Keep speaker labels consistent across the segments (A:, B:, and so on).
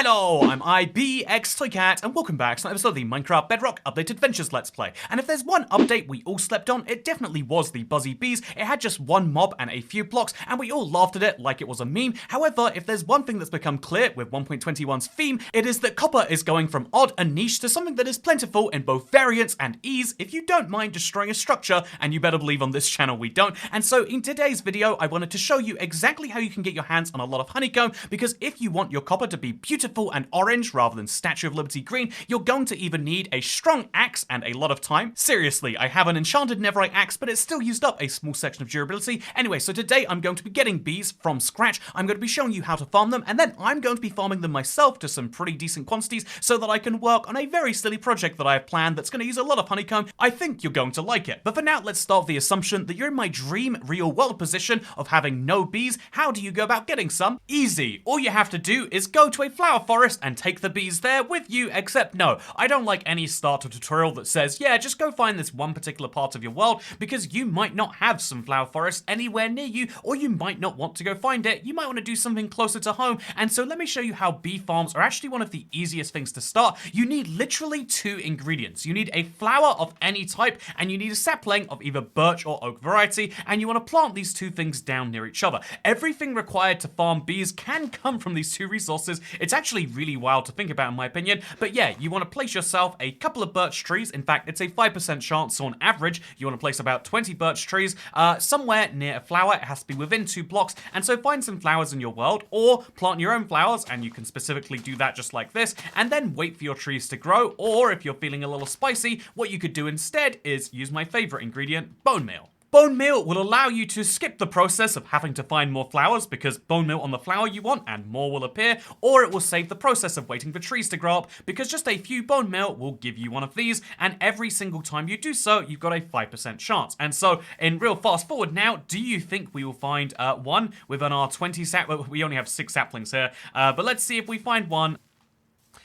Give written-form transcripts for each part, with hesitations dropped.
A: Hello, I'm IBXToyCat, and welcome back to another episode of the Minecraft Bedrock Update Adventures Let's Play. And if there's one update we all slept on, it definitely was the Buzzy Bees. It had just one mob and a few blocks, and we all laughed at it like it was a meme. However, if there's one thing that's become clear with 1.21's theme, it is that copper is going from odd and niche to something that is plentiful in both variance and ease if you don't mind destroying a structure, and you better believe on this channel we don't. And so in today's video, I wanted to show you exactly how you can get your hands on a lot of honeycomb, because if you want your copper to be beautiful and orange rather than Statue of Liberty green, you're going to either need a strong axe and a lot of time. Seriously, I have an enchanted netherite axe, but it's still used up a small section of durability. Anyway, so today I'm going to be getting bees from scratch. I'm going to be showing you how to farm them, and then I'm going to be farming them myself to some pretty decent quantities so that I can work on a very silly project that I have planned that's going to use a lot of honeycomb. I think you're going to like it. But for now, let's start with the assumption that you're in my dream real world position of having no bees. How do you go about getting some? Easy. All you have to do is go to a flower forest and take the bees there with you, except no, I don't like any starter tutorial that says, yeah, just go find this one particular part of your world, because you might not have some flower forest anywhere near you, or you might not want to go find it. You might want to do something closer to home. And so let me show you how bee farms are actually one of the easiest things to start. You need literally two ingredients. You need a flower of any type, and you need a sapling of either birch or oak variety, and you want to plant these two things down near each other. Everything required to farm bees can come from these two resources. It's actually really wild to think about, in my opinion. But yeah, you want to place yourself a couple of birch trees. In fact, it's a 5% chance, so on average, you want to place about 20 birch trees somewhere near a flower. It has to be within 2 blocks. And so find some flowers in your world, or plant your own flowers, and you can specifically do that just like this, and then wait for your trees to grow. Or if you're feeling a little spicy, what you could do instead is use my favorite ingredient, bone meal. Bone meal will allow you to skip the process of having to find more flowers, because bone meal on the flower you want and more will appear, or it will save the process of waiting for trees to grow up, because just a few bone meal will give you one of these, and every single time you do so, you've got a 5% chance. And so, in real fast forward now, do you think we will find one within our 20 well, we only have 6 saplings here, but let's see if we find one.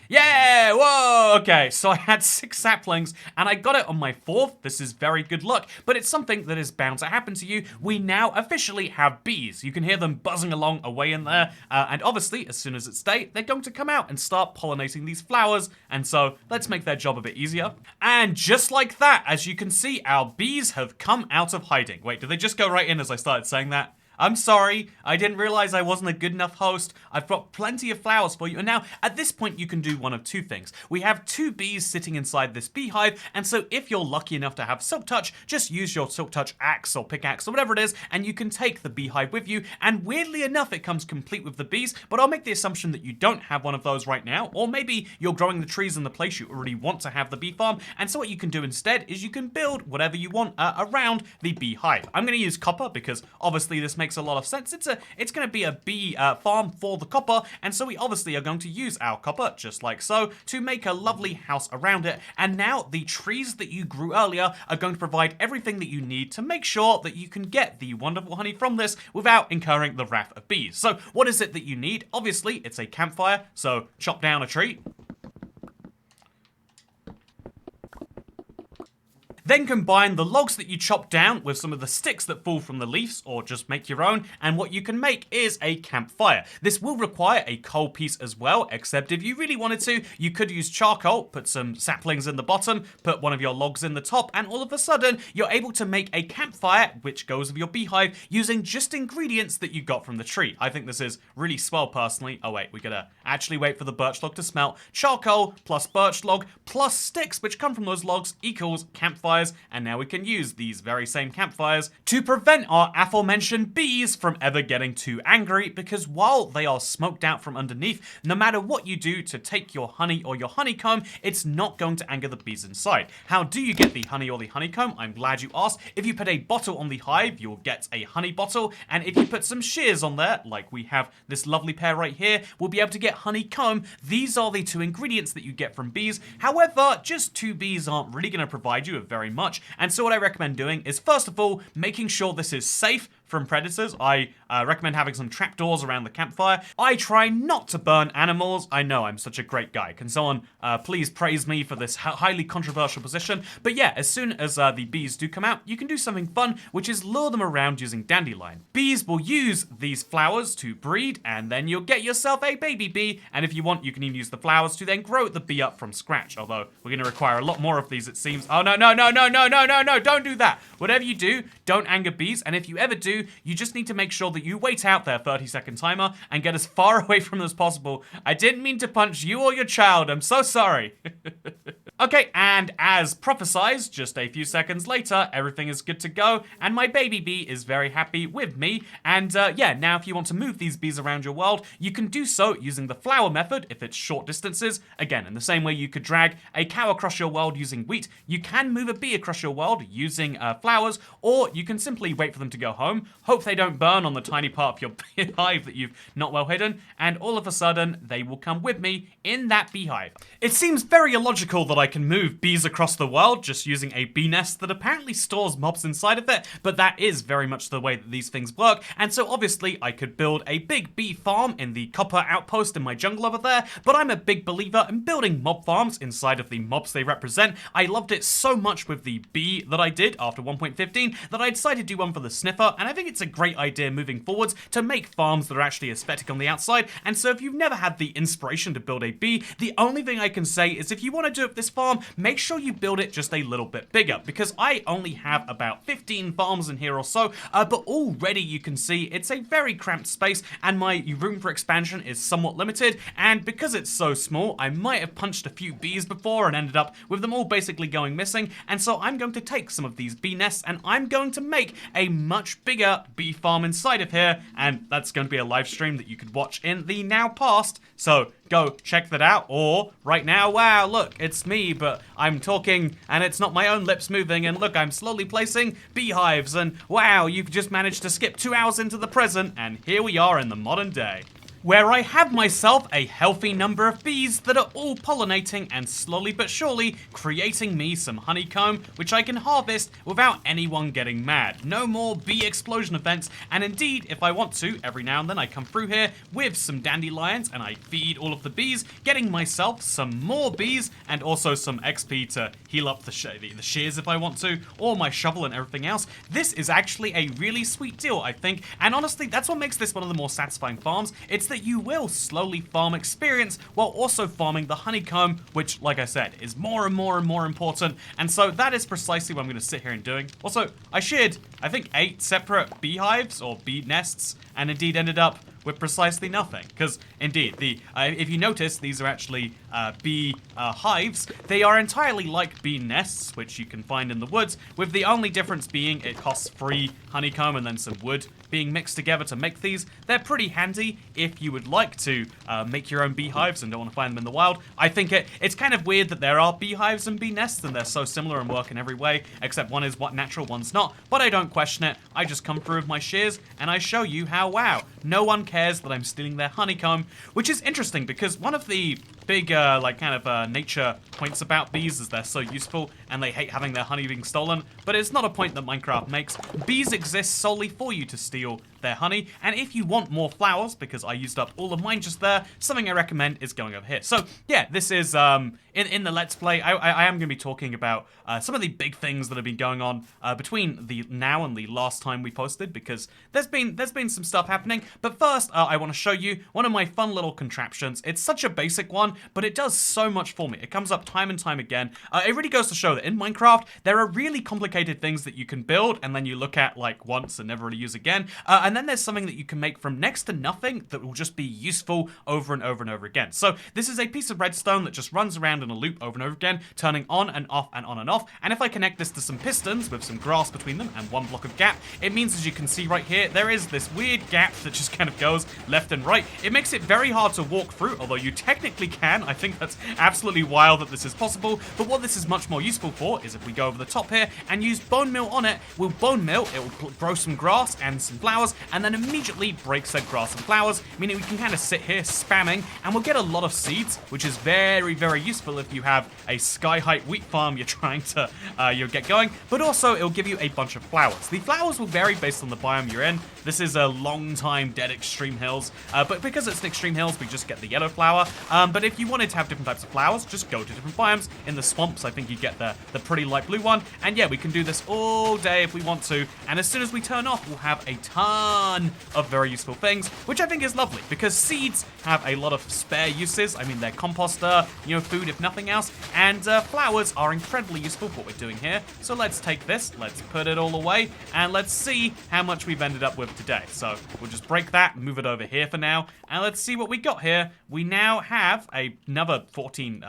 A: Yeah, whoa, okay, so I had 6 saplings, and I got it on my 4th. This is very good luck, but it's something that is bound to happen to you. We now officially have bees. You can hear them buzzing along away in there, and obviously, as soon as it's day, they're going to come out and start pollinating these flowers, and so let's make their job a bit easier. And just like that, as you can see, our bees have come out of hiding. Wait, did they just go right in as I started saying that? I'm sorry, I didn't realize I wasn't a good enough host. I've got plenty of flowers for you, and now, at this point, you can do one of 2 things. We have 2 bees sitting inside this beehive, and so if you're lucky enough to have Silk Touch, just use your Silk Touch axe or pickaxe or whatever it is, and you can take the beehive with you, and weirdly enough, it comes complete with the bees, but I'll make the assumption that you don't have one of those right now, or maybe you're growing the trees in the place you already want to have the bee farm, and so what you can do instead is you can build whatever you want around the beehive. I'm going to use copper, because obviously this makes a lot of sense. It's going to be a bee farm for the copper, and so we obviously are going to use our copper, just like so, to make a lovely house around it. And now the trees that you grew earlier are going to provide everything that you need to make sure that you can get the wonderful honey from this without incurring the wrath of bees. So what is it that you need? Obviously, it's a campfire, so chop down a tree. Then combine the logs that you chop down with some of the sticks that fall from the leaves, or just make your own, and what you can make is a campfire. This will require a coal piece as well, except if you really wanted to, you could use charcoal, put some saplings in the bottom, put one of your logs in the top, and all of a sudden, you're able to make a campfire, which goes with your beehive, using just ingredients that you got from the tree. I think this is really swell, personally. Oh wait, we gotta actually wait for the birch log to smelt. Charcoal plus birch log plus sticks, which come from those logs, equals campfire. And now we can use these very same campfires to prevent our aforementioned bees from ever getting too angry, because while they are smoked out from underneath, no matter what you do to take your honey or your honeycomb, it's not going to anger the bees inside. How do you get the honey or the honeycomb? I'm glad you asked. If you put a bottle on the hive, you'll get a honey bottle, and if you put some shears on there, like we have this lovely pair right here, we'll be able to get honeycomb. These are the 2 ingredients that you get from bees. However, just 2 bees aren't really going to provide you with very much, and so what I recommend doing is, first of all, making sure this is safe from predators. I recommend having some trapdoors around the campfire. I try not to burn animals. I know I'm such a great guy. Can someone please praise me for this highly controversial position? But yeah, as soon as the bees do come out, you can do something fun, which is lure them around using dandelion. Bees will use these flowers to breed, and then you'll get yourself a baby bee. And if you want, you can even use the flowers to then grow the bee up from scratch. Although we're going to require a lot more of these, it seems. Oh, no, no, no, no, no, no, no, no, don't do that. Whatever you do, don't anger bees. And if you ever do, you just need to make sure that you wait out their 30-second timer and get as far away from them as possible. I didn't mean to punch you or your child. I'm so sorry. Okay, and as prophesized, just a few seconds later, everything is good to go, and my baby bee is very happy with me. And yeah, now if you want to move these bees around your world, you can do so using the flower method if it's short distances. Again, in the same way you could drag a cow across your world using wheat, you can move a bee across your world using flowers, or you can simply wait for them to go home, hope they don't burn on the tiny part of your beehive that you've not well hidden, and all of a sudden, they will come with me in that beehive. It seems very illogical that I can move bees across the world just using a bee nest that apparently stores mobs inside of it, but that is very much the way that these things work, and so obviously I could build a big bee farm in the copper outpost in my jungle over there, but I'm a big believer in building mob farms inside of the mobs they represent. I loved it so much with the bee that I did after 1.15 that I decided to do one for the sniffer, and I think it's a great idea moving forwards to make farms that are actually aesthetic on the outside. And so if you've never had the inspiration to build a bee, the only thing I can say is if you want to do up this farm, make sure you build it just a little bit bigger, because I only have about 15 farms in here or so, but already you can see it's a very cramped space and my room for expansion is somewhat limited, and because it's so small, I might have punched a few bees before and ended up with them all basically going missing, and so I'm going to take some of these bee nests and I'm going to make a much bigger bee farm inside of here, and that's going to be a live stream that you could watch in the now past, so go check that out. Or right now, wow, look, it's me, but I'm talking and it's not my own lips moving, and look, I'm slowly placing beehives, and wow, you've just managed to skip 2 hours into the present, and here we are in the modern day, where I have myself a healthy number of bees that are all pollinating and slowly but surely creating me some honeycomb, which I can harvest without anyone getting mad. No more bee explosion events, and indeed, if I want to, every now and then I come through here with some dandelions and I feed all of the bees, getting myself some more bees and also some XP to heal up the shears if I want to, or my shovel and everything else. This is actually a really sweet deal, I think, and honestly, that's what makes this one of the more satisfying farms. It's that you will slowly farm experience while also farming the honeycomb, which, like I said, is more and more and more important. And so that is precisely what I'm going to sit here and doing. Also, I shared, I think, 8 separate beehives or bee nests, and indeed ended up with precisely nothing. Because indeed, if you notice, these are actually bee hives. They are entirely like bee nests, which you can find in the woods, with the only difference being it costs 3 honeycomb and then some wood being mixed together to make these. They're pretty handy if you would like to make your own beehives and don't want to find them in the wild. I think it's kind of weird that there are beehives and bee nests and they're so similar and work in every way, except one is what natural, one's not, but I don't question it. I just come through with my shears and I show you how, wow, no one cares that I'm stealing their honeycomb, which is interesting because one of the big nature points about bees is they're so useful and they hate having their honey being stolen, but it's not a point that Minecraft makes. Bees exist solely for you to steal their honey, and if you want more flowers, because I used up all of mine just there, something I recommend is going over here. So yeah, this is in the Let's Play, I am going to be talking about some of the big things that have been going on between the now and the last time we posted, because there's been some stuff happening. But first, I want to show you one of my fun little contraptions. It's such a basic one, but it does so much for me. It comes up time and time again. It really goes to show that in Minecraft, there are really complicated things that you can build, and then you look at like once and never really use again. And then there's something that you can make from next to nothing that will just be useful over and over and over again. So this is a piece of redstone that just runs around in a loop over and over again, turning on and off and on and off. And if I connect this to some pistons with some grass between them and one block of gap, it means, as you can see right here, there is this weird gap that just kind of goes left and right. It makes it very hard to walk through, although you technically can. I think that's absolutely wild that this is possible. But what this is much more useful for is if we go over the top here and use bone meal on it, we'll bone meal, it will grow some grass and some and flowers, and then immediately break said grass and flowers, meaning we can kind of sit here spamming, and we'll get a lot of seeds, which is very, very useful if you have a sky-height wheat farm you're trying to get going, but also it'll give you a bunch of flowers. The flowers will vary based on the biome you're in. This is a long time dead extreme hills, but because it's an extreme hills, we just get the yellow flower. But if you wanted to have different types of flowers, just go to different biomes. In the swamps, I think you get the pretty light blue one, and yeah, we can do this all day if we want to, and as soon as we turn off, we'll have a ton of very useful things, which I think is lovely, because seeds have a lot of spare uses. I mean, they're composter, food if nothing else, and flowers are incredibly useful for what we're doing here. So let's take this, let's put it all away, and let's see how much we've ended up with today. So we'll just break that, move it over here for now, and let's see what we got here. We now have another 14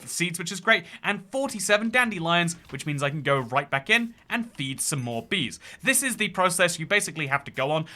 A: seeds, which is great, and 47 dandelions, which means I can go right back in and feed some more bees. This is the process you basically have to go on.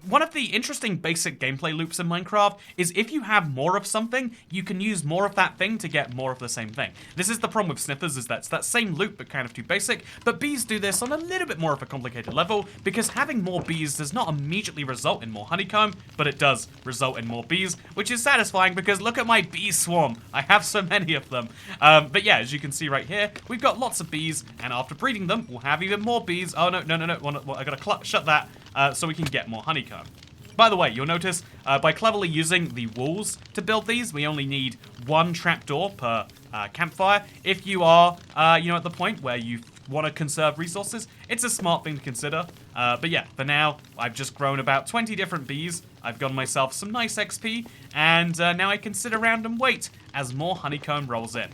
A: One of the interesting basic gameplay loops in Minecraft is if you have more of something, you can use more of that thing to get more of the same thing. This is the problem with sniffers, is that it's that same loop but kind of too basic, but bees do this on a little bit more of a complicated level, because having more bees does not immediately result in more honeycomb, but it does result in more bees, which is satisfying because look at my bee swarm. I have so many of them. But yeah, as you can see right here, we've got lots of bees, and after breeding them, we'll have even more bees. Oh, no. I gotta shut that so we can get more honeycomb. By the way, you'll notice by cleverly using the walls to build these, we only need one trapdoor per campfire. If you are, at the point where you want to conserve resources, it's a smart thing to consider. But yeah, for now, I've just grown about 20 different bees. I've gotten myself some nice XP, and now I can sit around and wait as more honeycomb rolls in.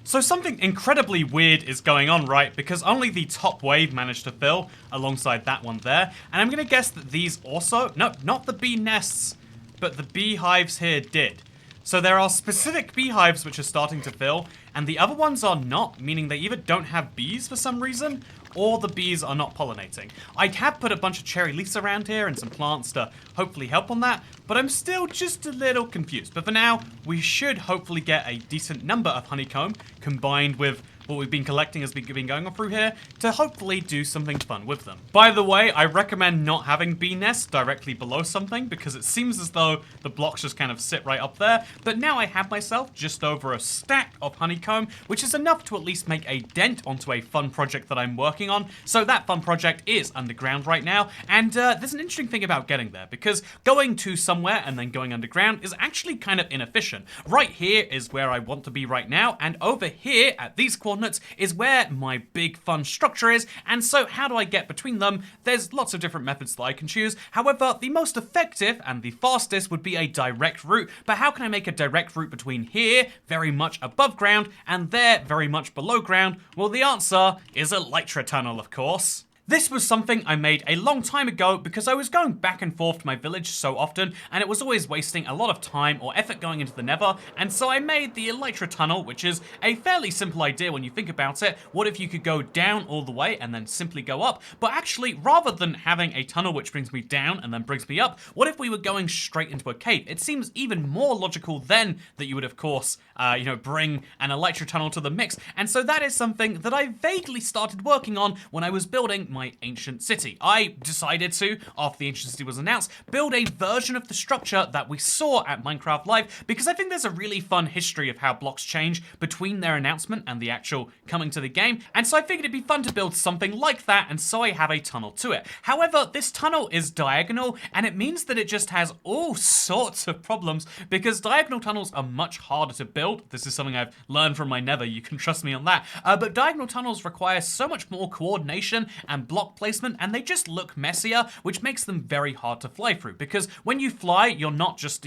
A: So something incredibly weird is going on, right? Because only the top wave managed to fill alongside that one there. And I'm gonna guess that these also, no, not the bee nests, but the beehives here did. So there are specific beehives which are starting to fill, and the other ones are not, meaning they either don't have bees for some reason, or the bees are not pollinating. I have put a bunch of cherry leaves around here and some plants to hopefully help on that, but I'm still just a little confused. But for now, we should hopefully get a decent number of honeycomb combined with what we've been collecting as we've been going on through here to hopefully do something fun with them. By the way, I recommend not having bee nests directly below something because it seems as though the blocks just kind of sit right up there. But now I have myself just over a stack of honeycomb, which is enough to at least make a dent onto a fun project that I'm working on. So that fun project is underground right now. And there's an interesting thing about getting there, because going to somewhere and then going underground is actually kind of inefficient. Right here is where I want to be right now, and over here at these coordinates is where my big fun structure is, and so how do I get between them? There's lots of different methods that I can choose. However, the most effective and the fastest would be a direct route. But how can I make a direct route between here, very much above ground, and there, very much below ground? Well, the answer is a elytra tunnel, of course. This was something I made a long time ago because I was going back and forth to my village so often, and it was always wasting a lot of time or effort going into the nether, and so I made the elytra tunnel, which is a fairly simple idea when you think about it. What if you could go down all the way and then simply go up? But actually, rather than having a tunnel which brings me down and then brings me up, what if we were going straight into a cave? It seems even more logical then that you would, of course, bring an elytra tunnel to the mix, and so that is something that I vaguely started working on when I was building my ancient city. I decided to, after the ancient city was announced, build a version of the structure that we saw at Minecraft Live, because I think there's a really fun history of how blocks change between their announcement and the actual coming to the game, and so I figured it'd be fun to build something like that, and so I have a tunnel to it. However, this tunnel is diagonal, and it means that it just has all sorts of problems, because diagonal tunnels are much harder to build. This is something I've learned from my nether, you can trust me on that, but diagonal tunnels require so much more coordination and block placement, and they just look messier, which makes them very hard to fly through, because when you fly, you're not just,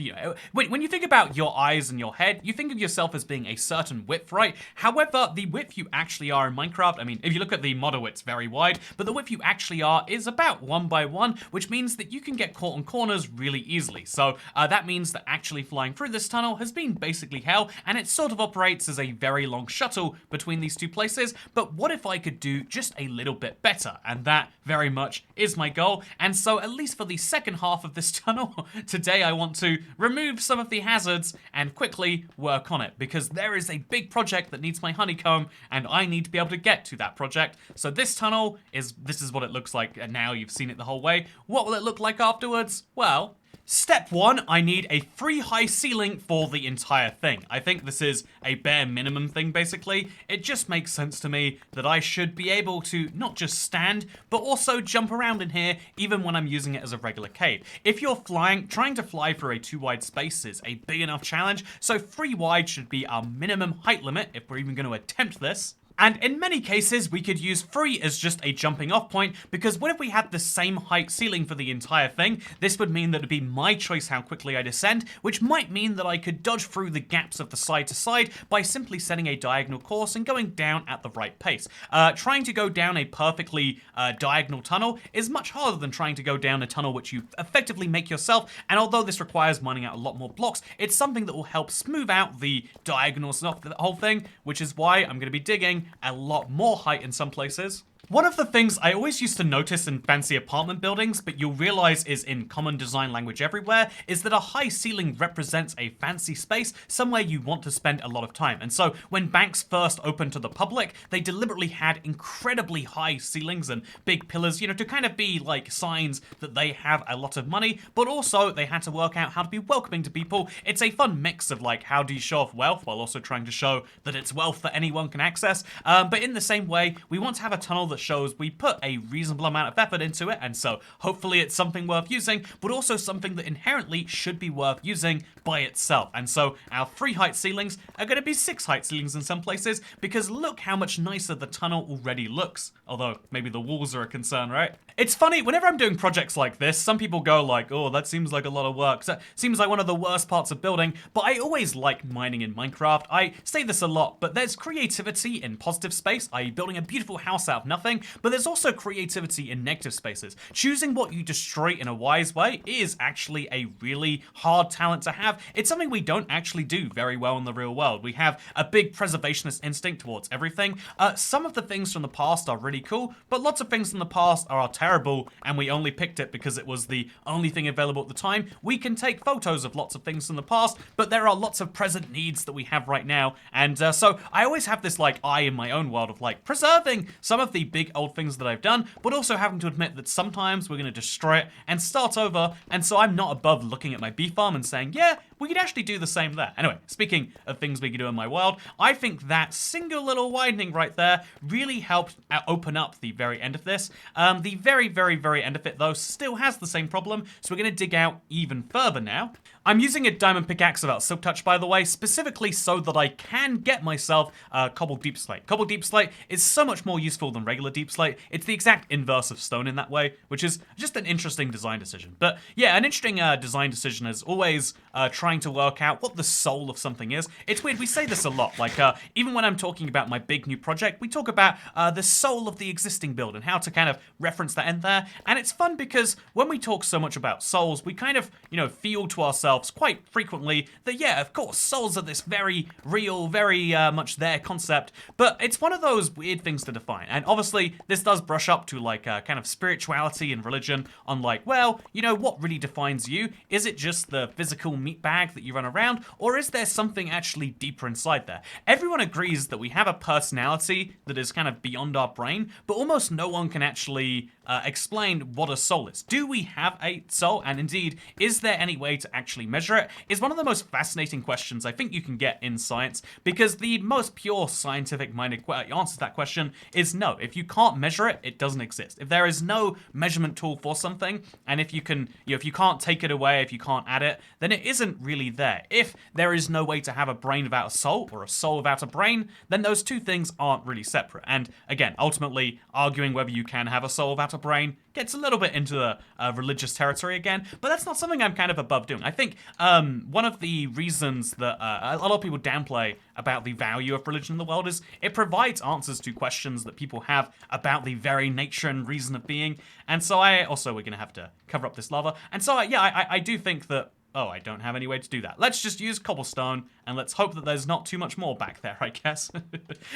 A: when you think about your eyes and your head, you think of yourself as being a certain width, right? However, the width you actually are in Minecraft, I mean, if you look at the model, it's very wide, but the width you actually are is about 1 by 1, which means that you can get caught on corners really easily. So that means that actually flying through this tunnel has been basically hell, and it sort of operates as a very long shuttle between these two places. But what if I could do just a little bit better? and that very much is my goal. And so at least for the second half of this tunnel, today I want to remove some of the hazards and quickly work on it, because there is a big project that needs my honeycomb, and I need to be able to get to that project. So this tunnel this is what it looks like, and now you've seen it the whole way. What will it look like afterwards? Well, step one, I need a free high ceiling for the entire thing. I think this is a bare minimum thing, basically. It just makes sense to me that I should be able to not just stand, but also jump around in here, even when I'm using it as a regular cave. If you're flying, trying to fly through a too wide space is a big enough challenge, so 3 wide should be our minimum height limit if we're even going to attempt this. And in many cases, we could use 3 as just a jumping off point, because what if we had the same height ceiling for the entire thing? This would mean that it'd be my choice how quickly I descend, which might mean that I could dodge through the gaps of the side to side by simply setting a diagonal course and going down at the right pace. Trying to go down a perfectly diagonal tunnel is much harder than trying to go down a tunnel which you effectively make yourself, and although this requires mining out a lot more blocks, it's something that will help smooth out the diagonals of the whole thing, which is why I'm going to be digging a lot more height in some places. One of the things I always used to notice in fancy apartment buildings, but you'll realize is in common design language everywhere, is that a high ceiling represents a fancy space, somewhere you want to spend a lot of time. And so when banks first opened to the public, they deliberately had incredibly high ceilings and big pillars, you know, to kind of be like signs that they have a lot of money, but also they had to work out how to be welcoming to people. It's a fun mix of like, how do you show off wealth while also trying to show that it's wealth that anyone can access. But in the same way, we want to have a tunnel that shows we put a reasonable amount of effort into it, and so hopefully it's something worth using, but also something that inherently should be worth using by itself. And so our 3 height ceilings are going to be 6 height ceilings in some places, because look how much nicer the tunnel already looks. Although maybe the walls are a concern, right? It's funny, whenever I'm doing projects like this, some people go like, oh, that seems like a lot of work. That seems like one of the worst parts of building, but I always like mining in Minecraft. I say this a lot, but there's creativity in positive space, i.e. building a beautiful house out of nothing, but there's also creativity in negative spaces. Choosing what you destroy in a wise way is actually a really hard talent to have. It's something we don't actually do very well in the real world. We have a big preservationist instinct towards everything. Some of the things from the past are really cool, but lots of things from the past are terrible, and we only picked it because it was the only thing available at the time. We can take photos of lots of things from the past, but there are lots of present needs that we have right now, and so I always have this like eye in my own world of like preserving some of the big old things that I've done, but also having to admit that sometimes we're going to destroy it and start over, and so I'm not above looking at my bee farm and saying, yeah, we could actually do the same there. Anyway, speaking of things we could do in my world, I think that single little widening right there really helped open up the very end of this. The very, very, very end of it, though, still has the same problem, so we're going to dig out even further now. I'm using a diamond pickaxe without silk touch, by the way, specifically so that I can get myself cobbled deep slate. Cobbled deep slate is so much more useful than regular deep slate. It's the exact inverse of stone in that way, which is just an interesting design decision. But yeah, an interesting design decision is always trying to work out what the soul of something is. It's weird, we say this a lot, like even when I'm talking about my big new project, we talk about the soul of the existing build and how to kind of reference that in there. And it's fun because when we talk so much about souls, we kind of, you know, feel to ourselves quite frequently that, yeah, of course, souls are this very real, very much their concept, but it's one of those weird things to define. And obviously, this does brush up to like kind of spirituality and religion on like, well, you know, what really defines you? Is it just the physical meat bag that you run around, or is there something actually deeper inside there? Everyone agrees that we have a personality that is kind of beyond our brain, but almost no one can actually explain what a soul is. Do we have a soul? And indeed, is there any way to actually measure it? Is one of the most fascinating questions I think you can get in science, because the most pure scientific-minded answer to that question is no. If you can't measure it, it doesn't exist. If there is no measurement tool for something, and if you can, you know, if you can't take it away, if you can't add it, then it isn't really there. If there is no way to have a brain without a soul, or a soul without a brain, then those two things aren't really separate. And again, ultimately, arguing whether you can have a soul without a brain gets a little bit into the religious territory again, but that's not something I'm kind of above doing. I think one of the reasons that a lot of people downplay about the value of religion in the world is it provides answers to questions that people have about the very nature and reason of being. And so we're going to have to cover up this lava. And so, yeah, I do think that Oh, I don't have any way to do that. Let's just use cobblestone, and let's hope that there's not too much more back there, I guess.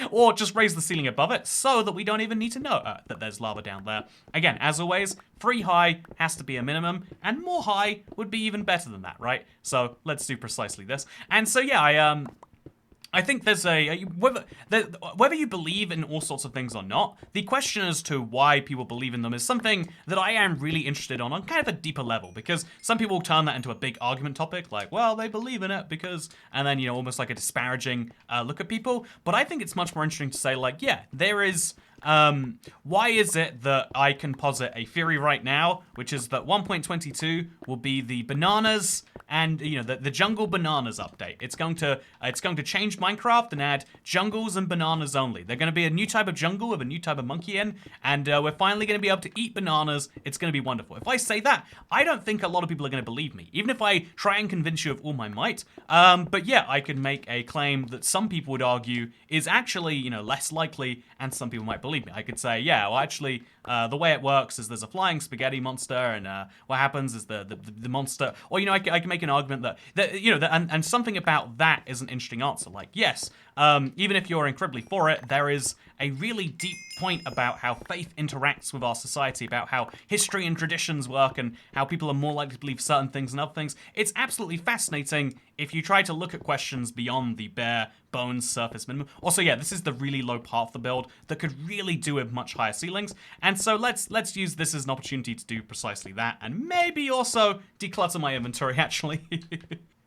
A: Or just raise the ceiling above it so that we don't even need to know that there's lava down there. Again, as always, 3 high has to be a minimum, and more high would be even better than that, right? So let's do precisely this. And so yeah, I think there's whether you believe in all sorts of things or not, the question as to why people believe in them is something that I am really interested on kind of a deeper level, because some people turn that into a big argument topic, like, well, they believe in it because, and then, you know, almost like a disparaging look at people. But I think it's much more interesting to say, like, yeah, there is, why is it that I can posit a theory right now, which is that 1.22 will be the bananas and, you know, the jungle bananas update. It's going to change Minecraft and add jungles and bananas only. They're going to be a new type of jungle with a new type of monkey in, and we're finally going to be able to eat bananas. It's going to be wonderful. If I say that, I don't think a lot of people are going to believe me, even if I try and convince you of all my might. But yeah, I could make a claim that some people would argue is actually, you know, less likely, and some people might believe me. I could say, yeah, well, actually, the way it works is there's a flying spaghetti monster, and what happens is the monster, or, you know, I can make an argument that you know, and something about that is an interesting answer. Like, yes, even if you're incredibly for it, there is a really deep point about how faith interacts with our society, about how history and traditions work, and how people are more likely to believe certain things than other things. It's absolutely fascinating if you try to look at questions beyond the bare bones surface minimum. Also, yeah, this is the really low part of the build that could really do with much higher ceilings. And so let's use this as an opportunity to do precisely that, and maybe also declutter my inventory, actually.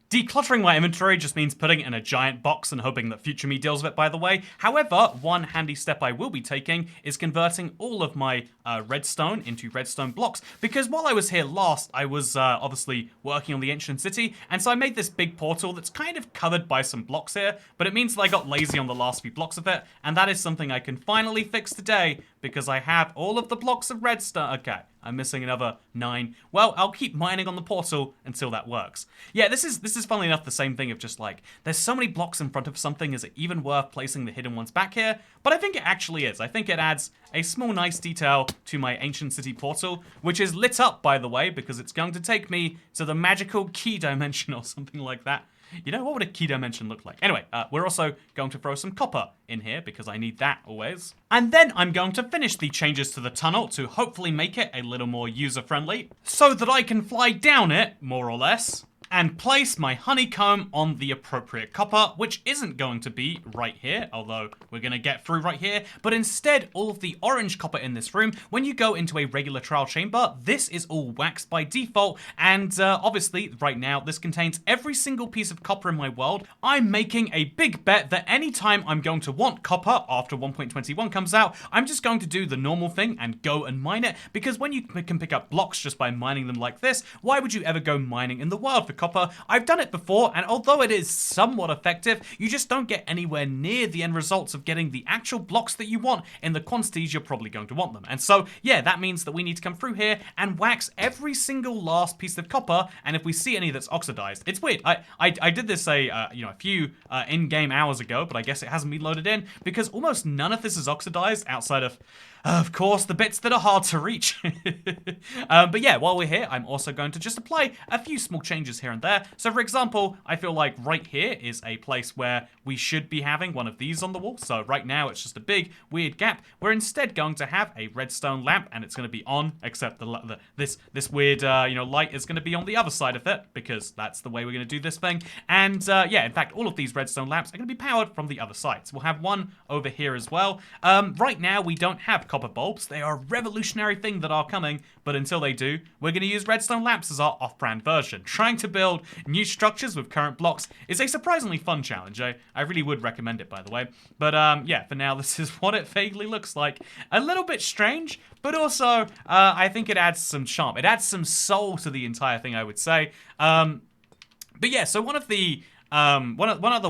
A: Decluttering my inventory just means putting it in a giant box and hoping that future me deals with it, by the way. However, one handy step I will be taking is converting all of my redstone into redstone blocks, because while I was here last, I was obviously working on the ancient city, and so I made this big portal that's kind of covered by some blocks here, but it means that I got lazy on the last few blocks of it, and that is something I can finally fix today, because I have all of the blocks of redstone. Okay, I'm missing another 9. Well, I'll keep mining on the portal until that works. Yeah, this is funnily enough the same thing of just like, there's so many blocks in front of something, is it even worth placing the hidden ones back here? But I think it actually is. I think it adds a small nice detail to my ancient city portal, which is lit up, by the way, because it's going to take me to the magical key dimension or something like that. You know, what would a key dimension look like? Anyway, we're also going to throw some copper in here because I need that always. And then I'm going to finish the changes to the tunnel to hopefully make it a little more user-friendly so that I can fly down it, more or less, and place my honeycomb on the appropriate copper, which isn't going to be right here, although we're going to get through right here, but instead all of the orange copper in this room, when you go into a regular trial chamber, this is all waxed by default, and obviously right now this contains every single piece of copper in my world. I'm making a big bet that anytime I'm going to want copper after 1.21 comes out, I'm just going to do the normal thing and go and mine it, because when you can pick up blocks just by mining them like this, why would you ever go mining in the wild for copper? I've done it before, and although it is somewhat effective, you just don't get anywhere near the end results of getting the actual blocks that you want in the quantities you're probably going to want them. And so, yeah, that means that we need to come through here and wax every single last piece of copper, and if we see any that's oxidized, it's weird. I did this a few in-game hours ago, but I guess it hasn't been loaded in, because almost none of this is oxidized outside of course, the bits that are hard to reach. But yeah, while we're here, I'm also going to just apply a few small changes here and there. So for example, I feel like right here is a place where we should be having one of these on the wall. So right now it's just a big weird gap. We're instead going to have a redstone lamp, and it's going to be on, except this weird light is going to be on the other side of it, because that's the way we're going to do this thing. And yeah, in fact, all of these redstone lamps are going to be powered from the other side. So we'll have one over here as well. Right now we don't have copper bulbs. They are a revolutionary thing that are coming, but until they do, we're going to use redstone lamps as our off-brand version. Trying to build new structures with current blocks is a surprisingly fun challenge. I really would recommend it, by the way. But yeah, for now, this is what it vaguely looks like. A little bit strange, but also I think it adds some charm. It adds some soul to the entire thing, I would say. But yeah, so one of the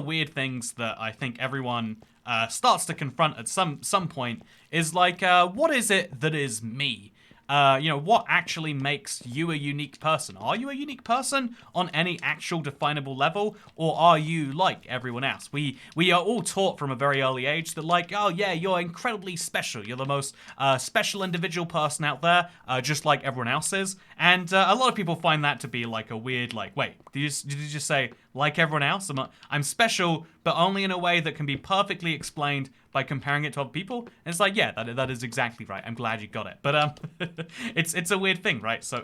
A: weird things that I think everyone starts to confront at some point is like, what is it that is me? What actually makes you a unique person? Are you a unique person on any actual definable level, or are you like everyone else? We are all taught from a very early age that, like, oh yeah, you're incredibly special. You're the most special individual person out there, just like everyone else is. And a lot of people find that to be like a weird, like, wait, did you just say, like everyone else? I'm special, but only in a way that can be perfectly explained by comparing it to other people. And it's like, yeah, that is exactly right. I'm glad you got it. But it's a weird thing, right? So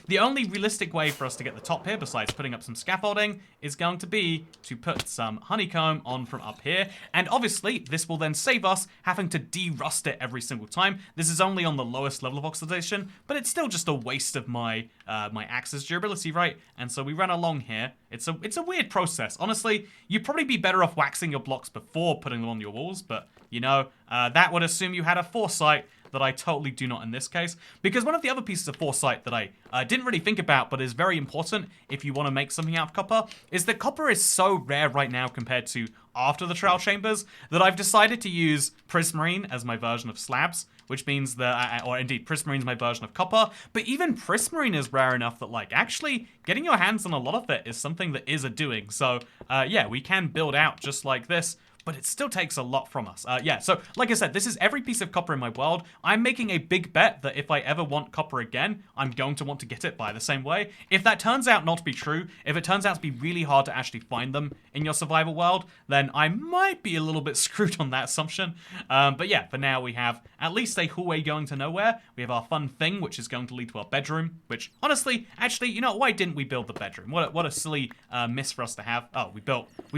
A: the only realistic way for us to get the top here, besides putting up some scaffolding, is going to be to put some honeycomb on from up here. And obviously, this will then save us having to de-rust it every single time. This is only on the lowest level of oxidation, but it's still just a waste of my my axe's durability, right? And so we run along here. It's a weird process. Honestly, you'd probably be better off waxing your blocks before putting them on your walls, but you know, that would assume you had a foresight that I totally do not in this case. Because one of the other pieces of foresight that I didn't really think about, but is very important if you want to make something out of copper, is that copper is so rare right now compared to after the trial chambers that I've decided to use prismarine as my version of slabs, which means that, or indeed, prismarine is my version of copper, but even prismarine is rare enough that, like, actually getting your hands on a lot of it is something that is a doing. So, yeah, we can build out just like this, but it still takes a lot from us. Yeah, so like I said, this is every piece of copper in my world. I'm making a big bet that if I ever want copper again, I'm going to want to get it by the same way. If that turns out not to be true, if it turns out to be really hard to actually find them in your survival world, then I might be a little bit screwed on that assumption. But yeah, for now we have at least a hallway going to nowhere. We have our fun thing, which is going to lead to our bedroom, which honestly, actually, you know, why didn't we build the bedroom? What a silly miss for us to have. Oh, we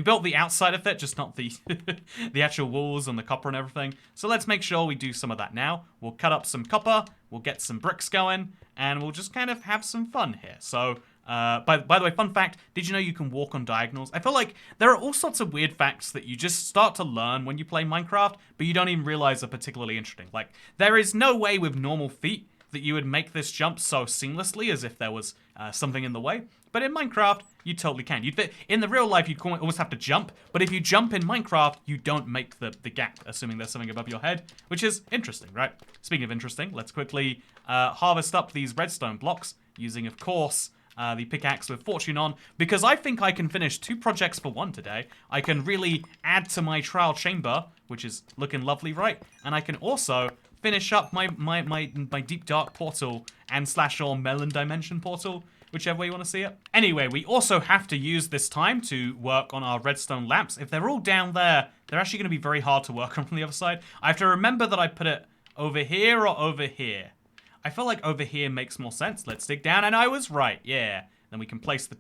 A: built the outside of it, just not the the actual walls and the copper and everything. So let's make sure we do some of that now. We'll cut up some copper, we'll get some bricks going, and we'll just kind of have some fun here. So, by the way, fun fact, did you know you can walk on diagonals? I feel like there are all sorts of weird facts that you just start to learn when you play Minecraft, but you don't even realize are particularly interesting. Like, there is no way with normal feet that you would make this jump so seamlessly as if there was something in the way. But in Minecraft, you totally can. In the real life, you'd almost have to jump. But if you jump in Minecraft, you don't make the gap, assuming there's something above your head, which is interesting, right? Speaking of interesting, let's quickly harvest up these redstone blocks using, of course, the pickaxe with fortune on, because I think I can finish 2 projects for 1 today. I can really add to my trial chamber, which is looking lovely, right? And I can also finish up my deep dark portal and /or melon dimension portal, whichever way you want to see it. Anyway, we also have to use this time to work on our redstone lamps. If they're all down there, they're actually going to be very hard to work on from the other side. I have to remember that I put it over here or over here. I feel like over here makes more sense. Let's dig down, and I was right, yeah. Then we can place the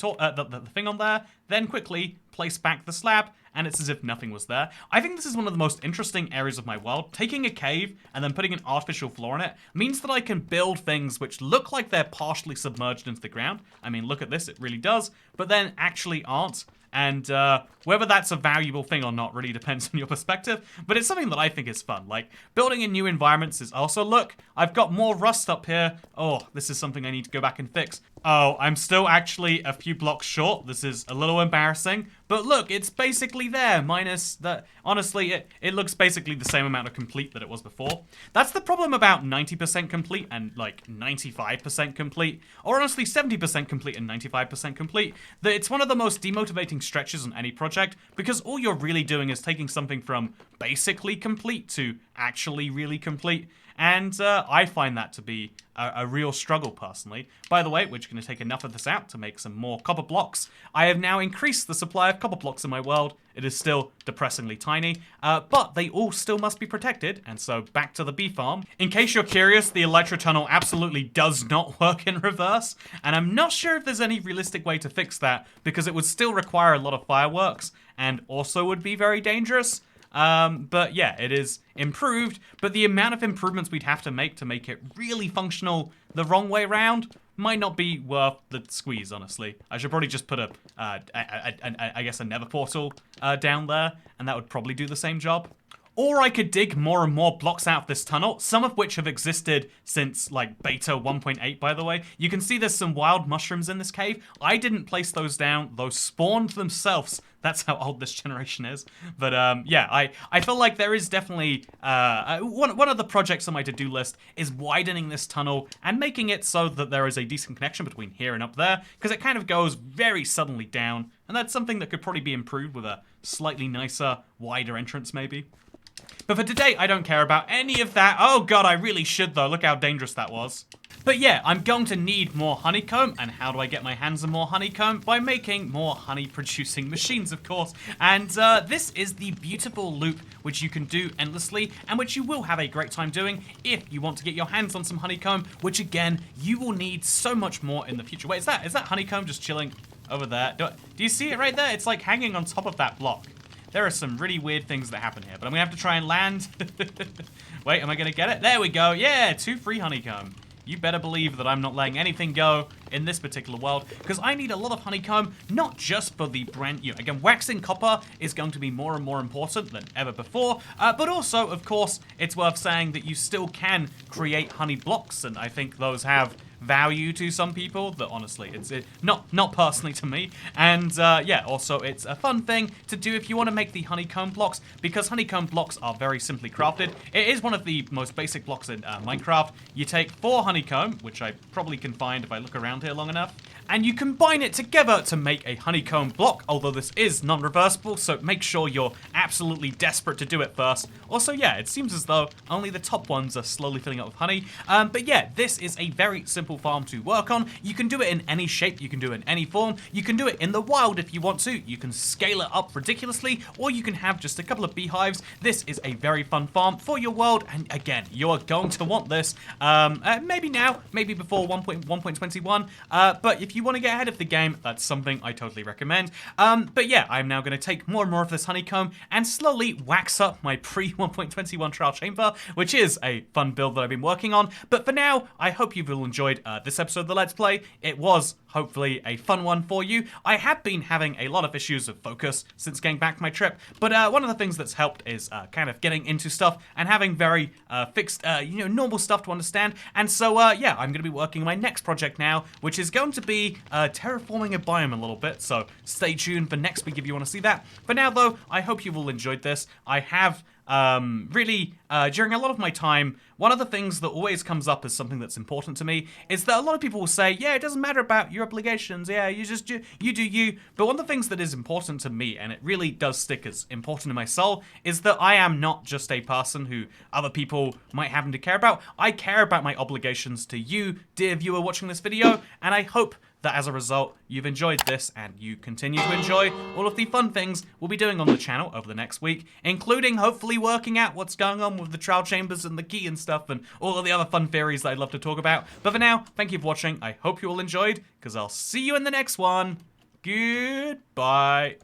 A: thing on there, then quickly place back the slab, and it's as if nothing was there. I think this is one of the most interesting areas of my world. Taking a cave and then putting an artificial floor in it means that I can build things which look like they're partially submerged into the ground. I mean, look at this, it really does, but then actually aren't. And whether that's a valuable thing or not really depends on your perspective, but it's something that I think is fun. Like, building in new environments is also, look, I've got more rust up here. Oh, this is something I need to go back and fix. Oh, I'm still actually a few blocks short. This is a little embarrassing, but look, it's basically there, minus that. Honestly, it looks basically the same amount of complete that it was before. That's the problem about 90% complete and like 95% complete, or honestly 70% complete and 95% complete, that it's one of the most demotivating stretches on any project, because all you're really doing is taking something from basically complete to actually really complete. And I find that to be a real struggle, personally. By the way, we're just going to take enough of this out to make some more copper blocks. I have now increased the supply of copper blocks in my world. It is still depressingly tiny, but they all still must be protected, and so back to the bee farm. In case you're curious, the electro tunnel absolutely does not work in reverse, and I'm not sure if there's any realistic way to fix that, because it would still require a lot of fireworks, and also would be very dangerous. But yeah, it is improved, but the amount of improvements we'd have to make it really functional the wrong way around might not be worth the squeeze, honestly. I should probably just put I guess a nether portal down there, and that would probably do the same job. Or I could dig more and more blocks out of this tunnel, some of which have existed since, like, beta 1.8, by the way. You can see there's some wild mushrooms in this cave. I didn't place those down. Those spawned themselves. That's how old this generation is. But, yeah, I feel like there is definitely... one of the projects on my to-do list is widening this tunnel and making it so that there is a decent connection between here and up there, because it kind of goes very suddenly down, and that's something that could probably be improved with a slightly nicer, wider entrance, maybe. But for today, I don't care about any of that. Oh god, I really should though. Look how dangerous that was. But yeah, I'm going to need more honeycomb, and how do I get my hands on more honeycomb? By making more honey-producing machines, of course. And this is the beautiful loop which you can do endlessly, and which you will have a great time doing if you want to get your hands on some honeycomb, which again, you will need so much more in the future. Wait, is that honeycomb just chilling over there? Do you see it right there? It's like hanging on top of that block. There are some really weird things that happen here, but I'm gonna have to try and land. Wait, am I gonna get it? There we go. Yeah, 2 free honeycomb. You better believe that I'm not letting anything go in this particular world, because I need a lot of honeycomb, not just for the brand new. Again, waxing copper is going to be more and more important than ever before, but also, of course, it's worth saying that you still can create honey blocks, and I think those have value to some people that honestly it's not personally to me. And yeah, also it's a fun thing to do if you want to make the honeycomb blocks, because honeycomb blocks are very simply crafted. It is one of the most basic blocks in Minecraft. You take 4 honeycomb, which I probably can find if I look around here long enough, and you combine it together to make a honeycomb block, although this is non-reversible, so make sure you're absolutely desperate to do it first. Also, yeah, it seems as though only the top ones are slowly filling up with honey, but yeah, this is a very simple farm to work on. You can do it in any shape, you can do it in any form, you can do it in the wild if you want to, you can scale it up ridiculously, or you can have just a couple of beehives. This is a very fun farm for your world, and again, you're going to want this, maybe now, maybe before 1.21, but if you want to get ahead of the game, that's something I totally recommend. But yeah, I'm now going to take more and more of this honeycomb and slowly wax up my pre-1.21 trial chamber, which is a fun build that I've been working on. But for now, I hope you've all enjoyed this episode of the Let's Play. It was hopefully a fun one for you. I have been having a lot of issues of focus since getting back from my trip, but one of the things that's helped is kind of getting into stuff and having very fixed, normal stuff to understand. And so, yeah, I'm going to be working on my next project now, which is going to be terraforming a biome a little bit, so stay tuned for next week if you want to see that. For now, though, I hope you've all enjoyed this. I have really, during a lot of my time, one of the things that always comes up as something that's important to me is that a lot of people will say, yeah, it doesn't matter about your obligations, yeah, you do you. But one of the things that is important to me, and it really does stick as important in my soul, is that I am not just a person who other people might happen to care about. I care about my obligations to you, dear viewer watching this video, and I hope that as a result, you've enjoyed this and you continue to enjoy all of the fun things we'll be doing on the channel over the next week, including hopefully working out what's going on with the trial chambers and the key and stuff and all of the other fun theories that I'd love to talk about. But for now, thank you for watching. I hope you all enjoyed, because I'll see you in the next one. Goodbye.